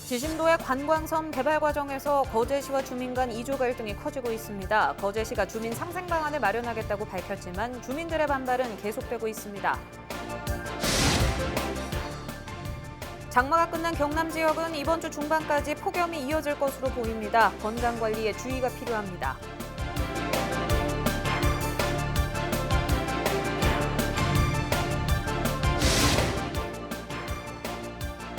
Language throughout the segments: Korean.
지심도의 관광섬 개발 과정에서 거제시와 주민 간 이주 갈등이 커지고 있습니다. 거제시가 주민 상생 방안을 마련하겠다고 밝혔지만 주민들의 반발은 계속되고 있습니다. 장마가 끝난 경남 지역은 이번 주 중반까지 폭염이 이어질 것으로 보입니다. 건강 관리에 주의가 필요합니다.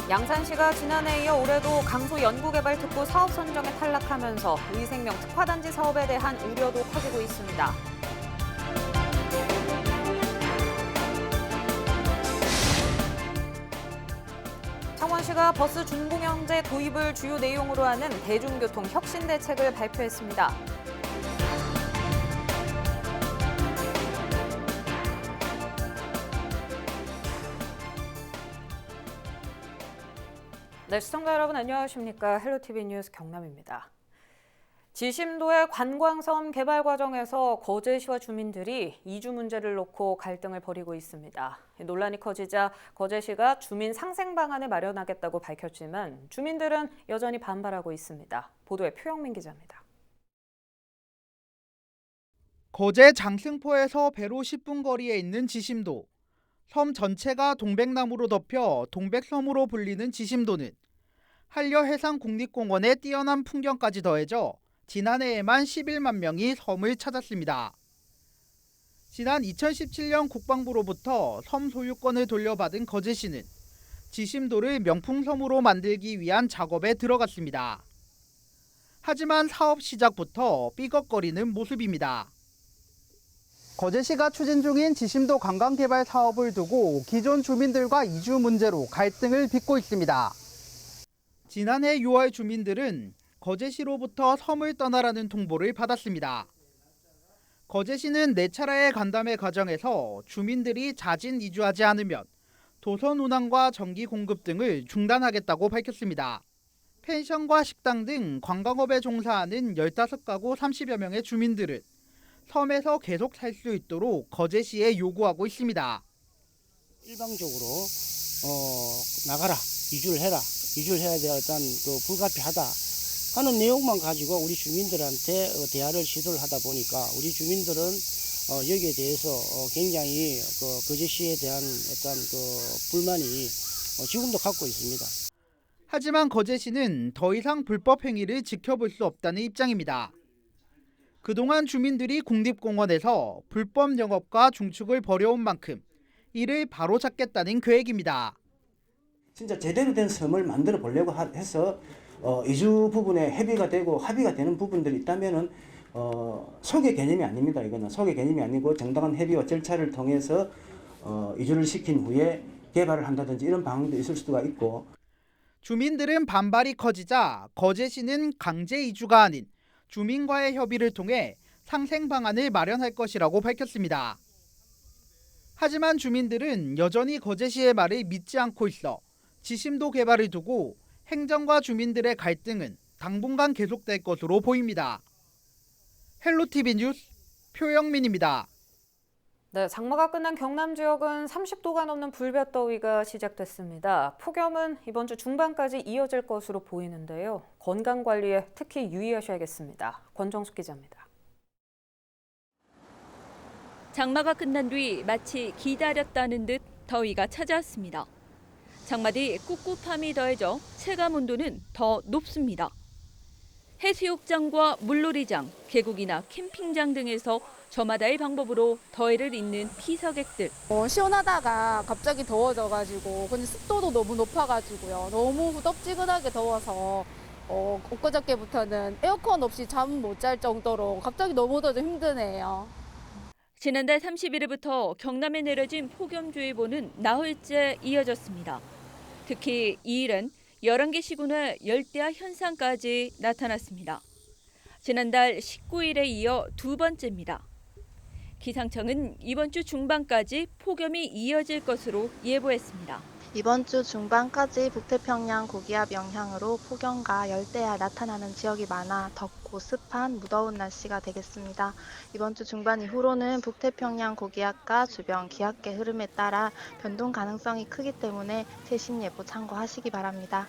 양산시가 지난해에 이어 올해도 강소 연구개발특구 사업 선정에 탈락하면서 의생명 특화단지 사업에 대한 우려도 커지고 있습니다. 창원시가 버스 준공영제 도입을 주요 내용으로 하는 대중교통 혁신 대책을 발표했습니다. 네, 시청자 여러분 안녕하십니까? 헬로티비 뉴스 경남입니다. 지심도의 관광섬 개발 과정에서 거제시와 주민들이 이주 문제를 놓고 갈등을 벌이고 있습니다. 논란이 커지자 거제시가 주민 상생 방안을 마련하겠다고 밝혔지만 주민들은 여전히 반발하고 있습니다. 보도에 표영민 기자입니다. 거제 장승포에서 배로 10분 거리에 있는 지심도. 섬 전체가 동백나무로 덮여 동백섬으로 불리는 지심도는 한려해상국립공원의 뛰어난 풍경까지 더해져 지난해에만 11만 명이 섬을 찾았습니다. 지난 2017년 국방부로부터 섬 소유권을 돌려받은 거제시는 지심도를 명풍섬으로 만들기 위한 작업에 들어갔습니다. 하지만 사업 시작부터 삐걱거리는 모습입니다. 거제시가 추진 중인 지심도 관광개발 사업을 두고 기존 주민들과 이주 문제로 갈등을 빚고 있습니다. 지난해 6월 주민들은 거제시로부터 섬을 떠나라는 통보를 받았습니다. 거제시는 4차례의 간담회 과정에서 주민들이 자진 이주하지 않으면 도선 운항과 전기 공급 등을 중단하겠다고 밝혔습니다. 펜션과 식당 등 관광업에 종사하는 15가구 30여 명의 주민들은 섬에서 계속 살 수 있도록 거제시에 요구하고 있습니다. 일방적으로 나가라, 이주를 해라, 이주를 해야 돼 일단 불가피하다 하는 내용만 가지고 우리 주민들한테 대화를 시도를 하다 보니까 우리 주민들은 여기에 대해서 굉장히 거제시에 대한 어떤 불만이 지금도 갖고 있습니다. 하지만 거제시는 더 이상 불법 행위를 지켜볼 수 없다는 입장입니다. 그동안 주민들이 국립공원에서 불법 영업과 중축을 벌여온 만큼 이를 바로잡겠다는 계획입니다. 진짜 제대로 된 섬을 만들어 보려고 해서 이주 부분에 협의가 되고 합의가 되는 부분들이 있다면은 소개 개념이 아닙니다. 이거는 소개 개념이 아니고 정당한 협의와 절차를 통해서 이주를 시킨 후에 개발을 한다든지 이런 방안도 있을 수가 있고. 주민들은 반발이 커지자 거제시는 강제 이주가 아닌 주민과의 협의를 통해 상생 방안을 마련할 것이라고 밝혔습니다. 하지만 주민들은 여전히 거제시의 말을 믿지 않고 있어 지심도 개발을 두고 행정과 주민들의 갈등은 당분간 계속될 것으로 보입니다. 헬로티비 뉴스 표영민입니다. 네, 장마가 끝난 경남 지역은 30도가 넘는 불볕더위가 시작됐습니다. 폭염은 이번 주 중반까지 이어질 것으로 보이는데요. 건강 관리에 특히 유의하셔야겠습니다. 권정숙 기자입니다. 장마가 끝난 뒤 마치 기다렸다는 듯 더위가 찾아왔습니다. 장마 뒤 꿉꿉함이 더해져 체감 온도는 더 높습니다. 해수욕장과 물놀이장, 계곡이나 캠핑장 등에서 저마다의 방법으로 더위를 잊는 피서객들. 시원하다가 갑자기 더워져가지고 근데 습도도 너무 높아가지고요. 너무 후덥지근하게 더워서 엊그저께부터는 에어컨 없이 잠 못 잘 정도로 갑자기 너무 더워서 힘드네요. 지난달 31일부터 경남에 내려진 폭염주의보는 나흘째 이어졌습니다. 특히 이일은 11개 시군에 열대야 현상까지 나타났습니다. 지난달 19일에 이어 두 번째입니다. 기상청은 이번 주 중반까지 폭염이 이어질 것으로 예보했습니다. 이번 주 중반까지 북태평양 고기압 영향으로 폭염과 열대야 나타나는 지역이 많아 덥고 습한 무더운 날씨가 되겠습니다. 이번 주 중반 이후로는 북태평양 고기압과 주변 기압계 흐름에 따라 변동 가능성이 크기 때문에 최신 예보 참고하시기 바랍니다.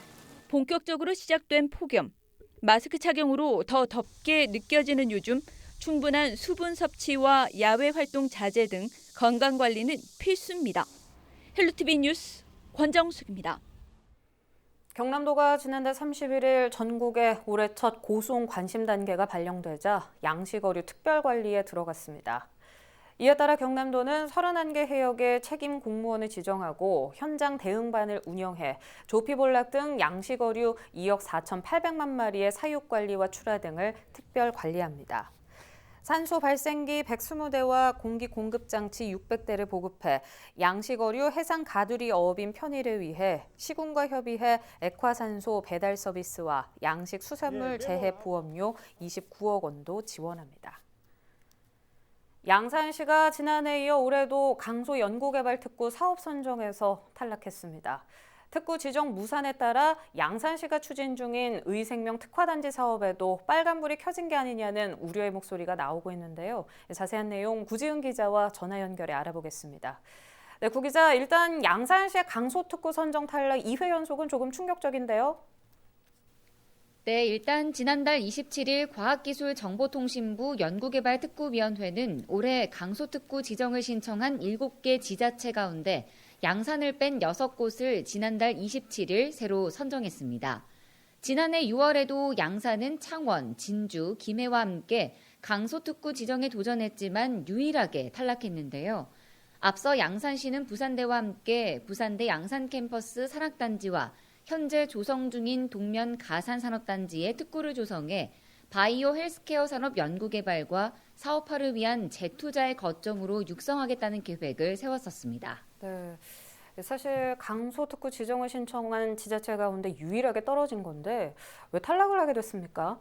본격적으로 시작된 폭염. 마스크 착용으로 더 덥게 느껴지는 요즘 충분한 수분 섭취와 야외 활동 자제 등 건강 관리는 필수입니다. 헬로티비 뉴스 권정숙입니다. 경남도가 지난달 31일 전국에 올해 첫 고수온 관심 단계가 발령되자 양식어류 특별관리에 들어갔습니다. 이에 따라 경남도는 31개 해역에 책임 공무원을 지정하고 현장 대응반을 운영해 조피볼락 등 양식어류 2억 4,800만 마리의 사육 관리와 출하 등을 특별 관리합니다. 산소 발생기 120대와 공기 공급 장치 600대를 보급해 양식어류 해상 가두리 어업인 편의를 위해 시군과 협의해 액화산소 배달 서비스와 양식 수산물 재해 보험료 29억 원도 지원합니다. 양산시가 지난해에 이어 올해도 강소 연구개발특구 사업 선정에서 탈락했습니다. 특구 지정 무산에 따라 양산시가 추진 중인 의생명 특화단지 사업에도 빨간불이 켜진 게 아니냐는 우려의 목소리가 나오고 있는데요. 자세한 내용 구지은 기자와 전화 연결해 알아보겠습니다. 네, 구 기자, 일단 양산시의 강소특구 선정 탈락 2회 연속은 조금 충격적인데요. 네, 일단 지난달 27일 과학기술정보통신부 연구개발특구위원회는 올해 강소특구 지정을 신청한 7개 지자체 가운데 양산을 뺀 6곳을 지난달 27일 새로 선정했습니다. 지난해 6월에도 양산은 창원, 진주, 김해와 함께 강소특구 지정에 도전했지만 유일하게 탈락했는데요. 앞서 양산시는 부산대와 함께 부산대 양산캠퍼스 산학단지와 현재 조성 중인 동면 가산산업단지에 특구를 조성해 바이오 헬스케어 산업 연구개발과 사업화를 위한 재투자의 거점으로 육성하겠다는 계획을 세웠었습니다. 네, 사실 강소특구 지정을 신청한 지자체 가운데 유일하게 떨어진 건데 왜 탈락을 하게 됐습니까?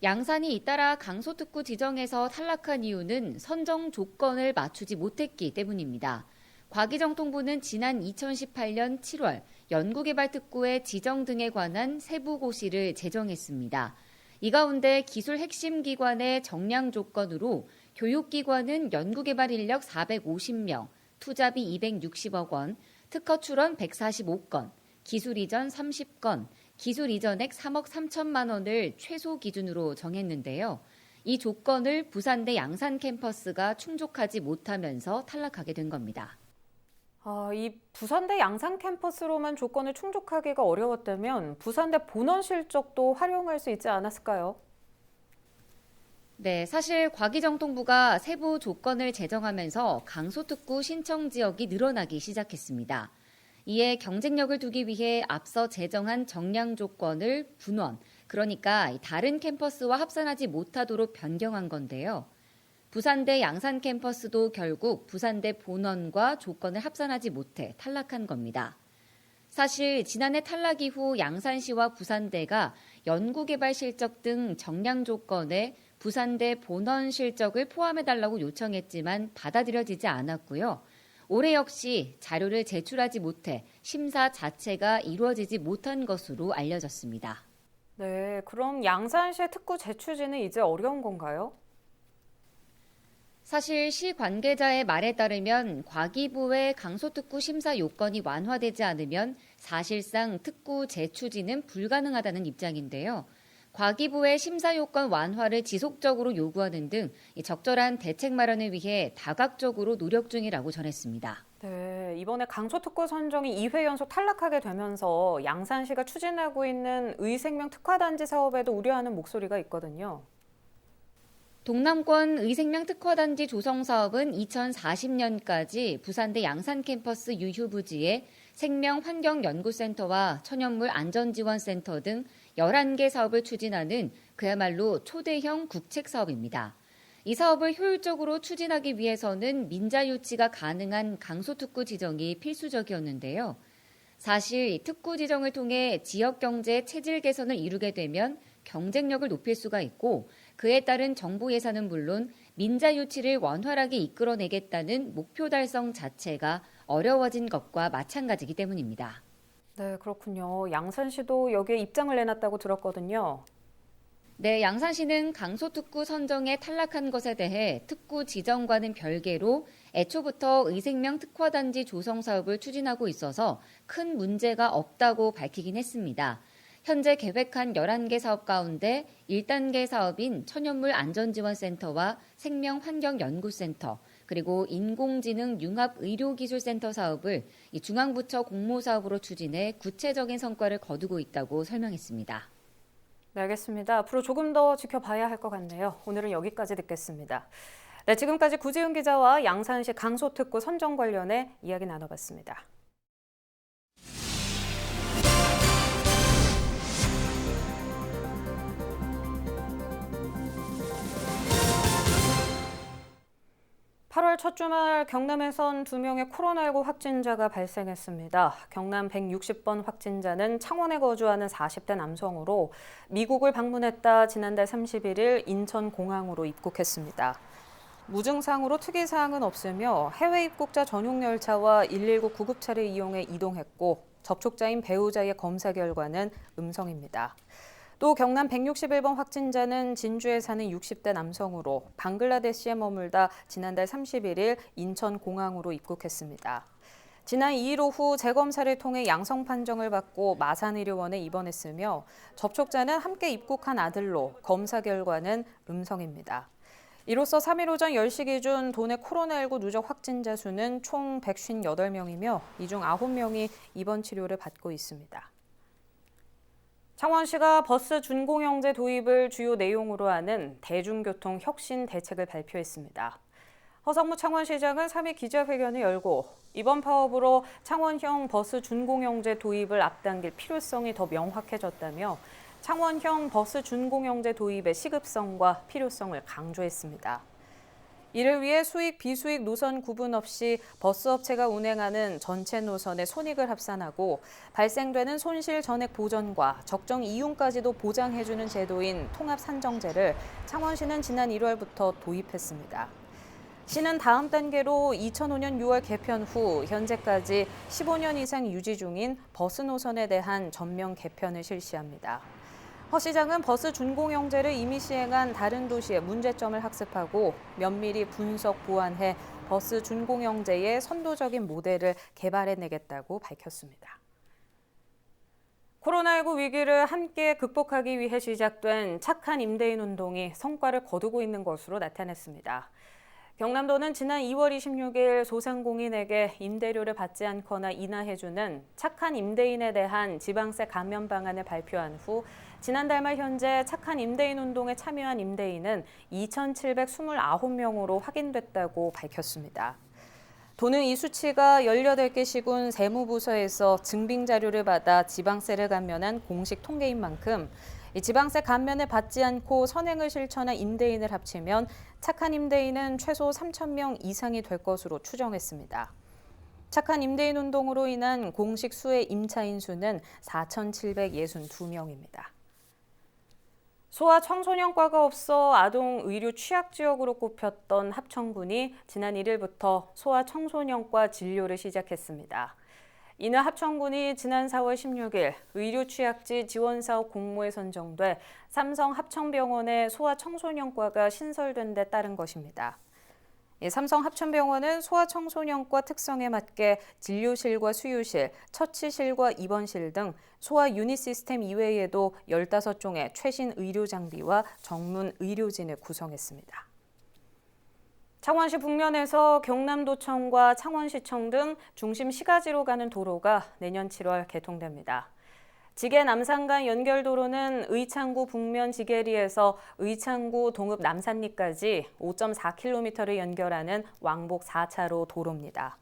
양산이 잇따라 강소특구 지정에서 탈락한 이유는 선정 조건을 맞추지 못했기 때문입니다. 과기정통부는 지난 2018년 7월 연구개발특구의 지정 등에 관한 세부고시를 제정했습니다. 이 가운데 기술 핵심 기관의 정량 조건으로 교육기관은 연구개발 인력 450명, 투자비 260억 원, 특허 출원 145건, 기술 이전 30건, 기술 이전액 3억 3천만 원을 최소 기준으로 정했는데요. 이 조건을 부산대 양산 캠퍼스가 충족하지 못하면서 탈락하게 된 겁니다. 이 부산대 양산 캠퍼스로만 조건을 충족하기가 어려웠다면 부산대 본원 실적도 활용할 수 있지 않았을까요? 네, 사실 과기정통부가 세부 조건을 제정하면서 강소특구 신청 지역이 늘어나기 시작했습니다. 이에 경쟁력을 두기 위해 앞서 제정한 정량 조건을 분원, 그러니까 다른 캠퍼스와 합산하지 못하도록 변경한 건데요. 부산대 양산 캠퍼스도 결국 부산대 본원과 조건을 합산하지 못해 탈락한 겁니다. 사실 지난해 탈락 이후 양산시와 부산대가 연구개발 실적 등 정량 조건에 부산대 본원 실적을 포함해달라고 요청했지만 받아들여지지 않았고요. 올해 역시 자료를 제출하지 못해 심사 자체가 이루어지지 못한 것으로 알려졌습니다. 네, 그럼 양산시의 특구 재추진은 이제 어려운 건가요? 사실 시 관계자의 말에 따르면 과기부의 강소특구 심사 요건이 완화되지 않으면 사실상 특구 재추진은 불가능하다는 입장인데요. 과기부의 심사 요건 완화를 지속적으로 요구하는 등 적절한 대책 마련을 위해 다각적으로 노력 중이라고 전했습니다. 네, 이번에 강소특구 선정이 2회 연속 탈락하게 되면서 양산시가 추진하고 있는 의생명 특화단지 사업에도 우려하는 목소리가 있거든요. 동남권 의생명 특화단지 조성 사업은 2040년까지 부산대 양산 캠퍼스 유휴부지에 생명환경연구센터와 천연물 안전지원센터 등 11개 사업을 추진하는 그야말로 초대형 국책 사업입니다. 이 사업을 효율적으로 추진하기 위해서는 민자 유치가 가능한 강소특구 지정이 필수적이었는데요. 사실 특구 지정을 통해 지역 경제 체질 개선을 이루게 되면 경쟁력을 높일 수가 있고 그에 따른 정부 예산은 물론 민자 유치를 원활하게 이끌어내겠다는 목표 달성 자체가 어려워진 것과 마찬가지이기 때문입니다. 네, 그렇군요. 양산시도 여기에 입장을 내놨다고 들었거든요. 네, 양산시는 강소특구 선정에 탈락한 것에 대해 특구 지정과는 별개로 애초부터 의생명 특화단지 조성 사업을 추진하고 있어서 큰 문제가 없다고 밝히긴 했습니다. 현재 계획한 11개 사업 가운데 1단계 사업인 천연물 안전지원센터와 생명환경연구센터, 그리고 인공지능 융합의료기술센터 사업을 중앙부처 공모사업으로 추진해 구체적인 성과를 거두고 있다고 설명했습니다. 네, 알겠습니다. 앞으로 조금 더 지켜봐야 할 것 같네요. 오늘은 여기까지 듣겠습니다. 네, 지금까지 구지은 기자와 양산시 강소특구 선정 관련해 이야기 나눠봤습니다. (8월) 첫 주말 경남에선 2명의 코로나19 확진자가 발생했습니다. 경남 160번 확진자는 창원에 거주하는 40대 남성으로 미국을 방문했다 지난달 31일 인천공항으로 입국했습니다. 무증상으로 특이사항은 없으며 해외 입국자 전용 열차와 119 구급차를 이용해 이동했고 접촉자인 배우자의 검사 결과는 음성입니다. 또 경남 161번 확진자는 진주에 사는 60대 남성으로 방글라데시에 머물다 지난달 31일 인천공항으로 입국했습니다. 지난 2일 오후 재검사를 통해 양성 판정을 받고 마산의료원에 입원했으며 접촉자는 함께 입국한 아들로 검사 결과는 음성입니다. 이로써 3일 오전 10시 기준 도내 코로나19 누적 확진자 수는 총 158명이며 이 중 9명이 입원 치료를 받고 있습니다. 창원시가 버스 준공영제 도입을 주요 내용으로 하는 대중교통 혁신 대책을 발표했습니다. 허성무 창원시장은 3일 기자회견을 열고 이번 파업으로 창원형 버스 준공영제 도입을 앞당길 필요성이 더 명확해졌다며 창원형 버스 준공영제 도입의 시급성과 필요성을 강조했습니다. 이를 위해 수익, 비수익 노선 구분 없이 버스업체가 운행하는 전체 노선에 손익을 합산하고 발생되는 손실 전액 보전과 적정 이윤까지도 보장해주는 제도인 통합산정제를 창원시는 지난 1월부터 도입했습니다. 시는 다음 단계로 2005년 6월 개편 후 현재까지 15년 이상 유지 중인 버스 노선에 대한 전면 개편을 실시합니다. 허 시장은 버스 준공영제를 이미 시행한 다른 도시의 문제점을 학습하고 면밀히 분석, 보완해 버스 준공영제의 선도적인 모델을 개발해내겠다고 밝혔습니다. 코로나19 위기를 함께 극복하기 위해 시작된 착한 임대인 운동이 성과를 거두고 있는 것으로 나타났습니다. 경남도는 지난 2월 26일 소상공인에게 임대료를 받지 않거나 인하해주는 착한 임대인에 대한 지방세 감면 방안을 발표한 후 지난달 말 현재 착한 임대인 운동에 참여한 임대인은 2,729명으로 확인됐다고 밝혔습니다. 도는 이 수치가 18개 시군 세무부서에서 증빙 자료를 받아 지방세를 감면한 공식 통계인 만큼 이 지방세 감면을 받지 않고 선행을 실천한 임대인을 합치면 착한 임대인은 최소 3,000명 이상이 될 것으로 추정했습니다. 착한 임대인 운동으로 인한 공식 수의 임차인 수는 4,762명입니다. 소아 청소년과가 없어 아동 의료 취약 지역으로 꼽혔던 합천군이 지난 1일부터 소아 청소년과 진료를 시작했습니다. 이날 합천군이 지난 4월 16일 의료 취약지 지원사업 공모에 선정돼 삼성 합천병원의 소아 청소년과가 신설된 데 따른 것입니다. 삼성 합천병원은 소아청소년과 특성에 맞게 진료실과 수유실, 처치실과 입원실 등 소아 유닛 시스템 이외에도 15종의 최신 의료 장비와 전문 의료진을 구성했습니다. 창원시 북면에서 경남도청과 창원시청 등 중심 시가지로 가는 도로가 내년 7월 개통됩니다. 지계 남산간 연결도로는 의창구 북면 지계리에서 의창구 동읍 남산리까지 5.4km를 연결하는 왕복 4차로 도로입니다.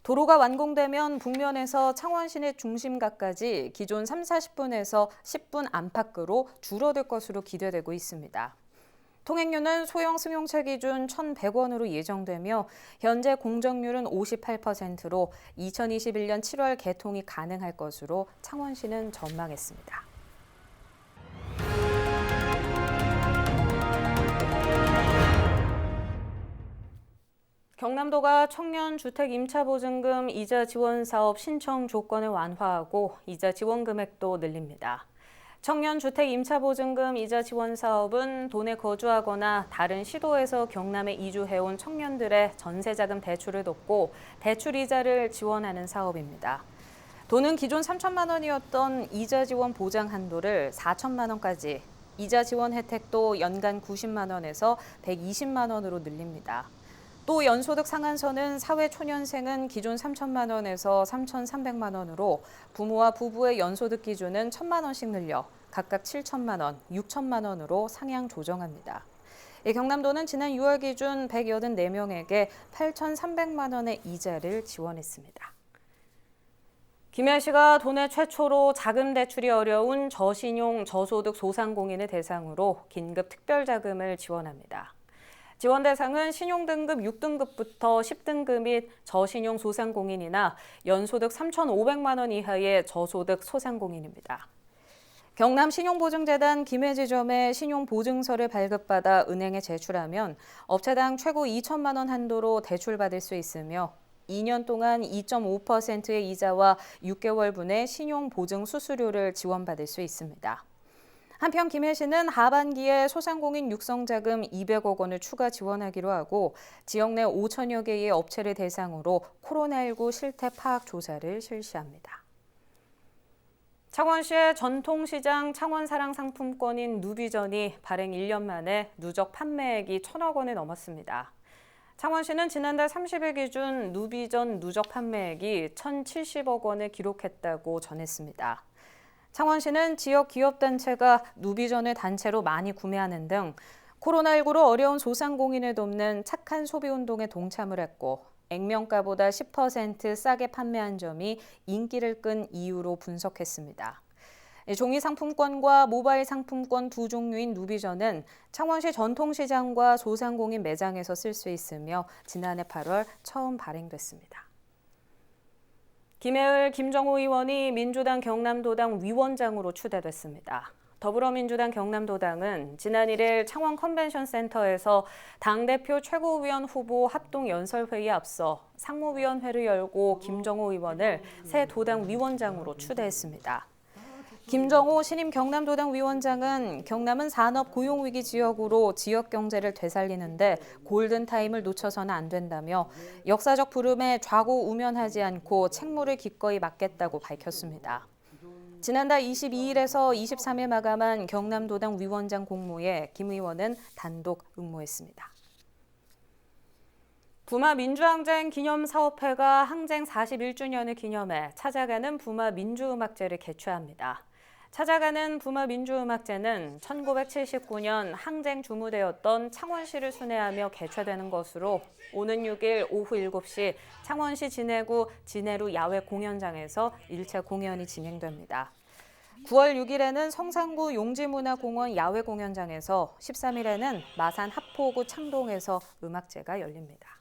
도로가 완공되면 북면에서 창원 시내 중심가까지 기존 3-40분에서 10분 안팎으로 줄어들 것으로 기대되고 있습니다. 통행료는 소형 승용차 기준 1,100원으로 예정되며 현재 공정률은 58%로 2021년 7월 개통이 가능할 것으로 창원시는 전망했습니다. 경남도가 청년 주택 임차보증금 이자 지원 사업 신청 조건을 완화하고 이자 지원 금액도 늘립니다. 청년주택 임차보증금 이자 지원 사업은 도내 거주하거나 다른 시도에서 경남에 이주해온 청년들의 전세자금 대출을 돕고 대출 이자를 지원하는 사업입니다. 도는 기존 3천만 원이었던 이자 지원 보장 한도를 4천만 원까지, 이자 지원 혜택도 연간 90만 원에서 120만 원으로 늘립니다. 또 연소득 상한선은 사회초년생은 기존 3천만 원에서 3,300만 원으로 부모와 부부의 연소득 기준은 1,000만 원씩 늘려 각각 7천만 원, 6천만 원으로 상향 조정합니다. 경남도는 지난 6월 기준 184명에게 8,300만 원의 이자를 지원했습니다. 김해시가 도내 최초로 자금 대출이 어려운 저신용, 저소득 소상공인을 대상으로 긴급 특별자금을 지원합니다. 지원 대상은 신용등급 6등급부터 10등급 및 저신용 소상공인이나 연소득 3,500만 원 이하의 저소득 소상공인입니다. 경남신용보증재단 김해지점에 신용보증서를 발급받아 은행에 제출하면 업체당 최고 2천만 원 한도로 대출받을 수 있으며 2년 동안 2.5%의 이자와 6개월분의 신용보증 수수료를 지원받을 수 있습니다. 한편 김해시는 하반기에 소상공인 육성자금 200억 원을 추가 지원하기로 하고 지역 내 5천여 개의 업체를 대상으로 코로나19 실태 파악 조사를 실시합니다. 창원시의 전통시장 창원사랑상품권인 누비전이 발행 1년 만에 누적 판매액이 1,000억 원을 넘었습니다. 창원시는 지난달 30일 기준 누비전 누적 판매액이 1,070억 원을 기록했다고 전했습니다. 창원시는 지역 기업단체가 누비전을 단체로 많이 구매하는 등 코로나19로 어려운 소상공인을 돕는 착한 소비운동에 동참을 했고 액면가보다 10% 싸게 판매한 점이 인기를 끈 이유로 분석했습니다. 종이 상품권과 모바일 상품권 두 종류인 누비전은 창원시 전통시장과 소상공인 매장에서 쓸 수 있으며 지난해 8월 처음 발행됐습니다. 김해을 김정호 의원이 민주당 경남도당 위원장으로 추대됐습니다. 더불어민주당 경남도당은 지난 1일 창원 컨벤션센터에서 당대표 최고위원 후보 합동연설회의에 앞서 상무위원회를 열고 김정호 의원을 새 도당 위원장으로 추대했습니다. 김정호 신임 경남도당 위원장은 경남은 산업 고용위기 지역으로 지역 경제를 되살리는데 골든타임을 놓쳐서는 안 된다며 역사적 부름에 좌고우면하지 않고 책무를 기꺼이 맡겠다고 밝혔습니다. 지난달 22일에서 23일 마감한 경남도당 위원장 공모에 김 의원은 단독 응모했습니다. 부마 민주항쟁 기념사업회가 항쟁 41주년을 기념해 찾아가는 부마 민주음악제를 개최합니다. 찾아가는 부마 민주음악제는 1979년 항쟁 주무대였던 창원시를 순회하며 개최되는 것으로 오는 6일 오후 7시 창원시 진해구 진해루 야외 공연장에서 1차 공연이 진행됩니다. 9월 6일에는 성산구 용지문화공원 야외 공연장에서 13일에는 마산 합포구 창동에서 음악제가 열립니다.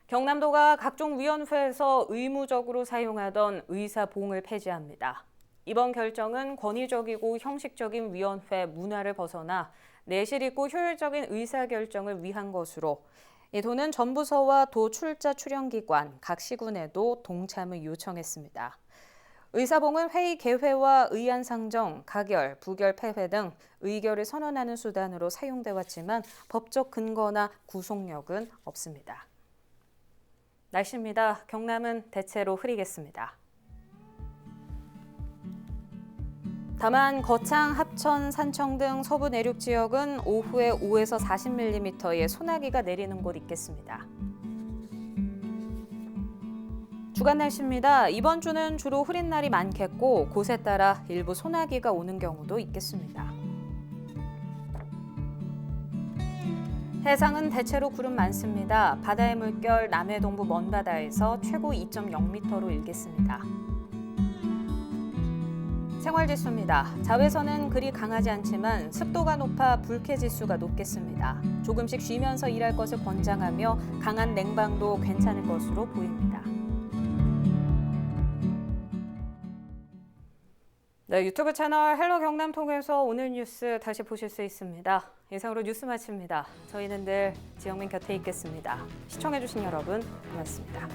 경남도가 각종 위원회에서 의무적으로 사용하던 의사봉을 폐지합니다. 이번 결정은 권위적이고 형식적인 위원회 문화를 벗어나 내실 있고 효율적인 의사결정을 위한 것으로 도는 전부서와 도 출자 출연기관, 각 시군에도 동참을 요청했습니다. 의사봉은 회의 개회와 의안 상정, 가결, 부결 폐회 등 의결을 선언하는 수단으로 사용돼 왔지만 법적 근거나 구속력은 없습니다. 날씨입니다. 경남은 대체로 흐리겠습니다. 다만 거창, 합천, 산청 등 서부 내륙 지역은 오후에 5에서 40mm의 소나기가 내리는 곳 있겠습니다. 주간 날씨입니다. 이번 주는 주로 흐린 날이 많겠고 곳에 따라 일부 소나기가 오는 경우도 있겠습니다. 해상은 대체로 구름 많습니다. 바다의 물결 남해 동부 먼바다에서 최고 2.0m로 일겠습니다. 생활지수입니다. 자외선은 그리 강하지 않지만 습도가 높아 불쾌지수가 높겠습니다. 조금씩 쉬면서 일할 것을 권장하며 강한 냉방도 괜찮을 것으로 보입니다. 네, 유튜브 채널 헬로 경남 통해서 오늘 뉴스 다시 보실 수 있습니다. 이상으로 뉴스 마칩니다. 저희는 늘 지영민 곁에 있겠습니다. 시청해주신 여러분 고맙습니다.